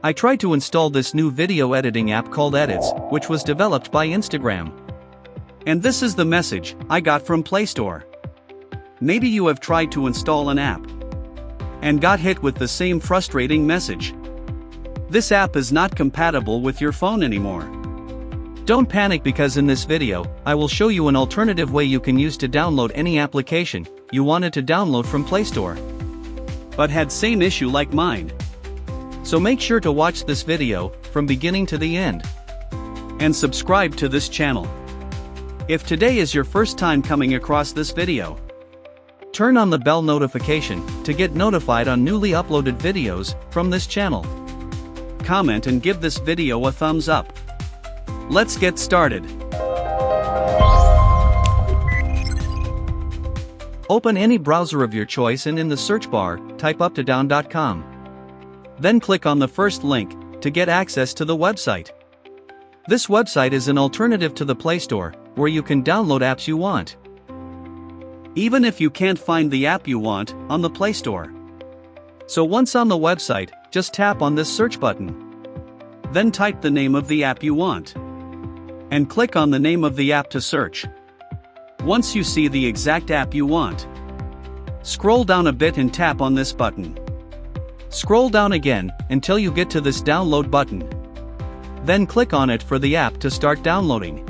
I tried to install this new video editing app called Edits, which was developed by Instagram. And this is the message I got from Play Store. Maybe you have tried to install an app and got hit with the same frustrating message. This app is not compatible with your phone anymore. Don't panic, because in this video, I will show you an alternative way you can use to download any application you wanted to download from Play Store, but had same issue like mine. So make sure to watch this video from beginning to the end. And subscribe to this channel if today is your first time coming across this video. Turn on the bell notification to get notified on newly uploaded videos from this channel. Comment and give this video a thumbs up. Let's get started. Open any browser of your choice and in the search bar, type uptodown.com. Then click on the first link to get access to the website. This website is an alternative to the Play Store, where you can download apps you want, even if you can't find the app you want on the Play Store. So once on the website, just tap on this search button. Then type the name of the app you want and click on the name of the app to search. Once you see the exact app you want, scroll down a bit and tap on this button. Scroll down again until you get to this download button. Then click on it for the app to start downloading.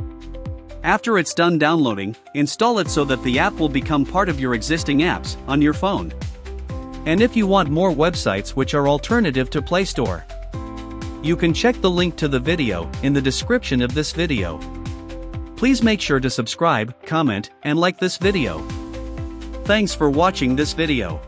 After it's done downloading, install it so that the app will become part of your existing apps on your phone. And if you want more websites which are alternative to Play Store, you can check the link to the video in the description of this video. Please make sure to subscribe, comment, and like this video. Thanks for watching this video.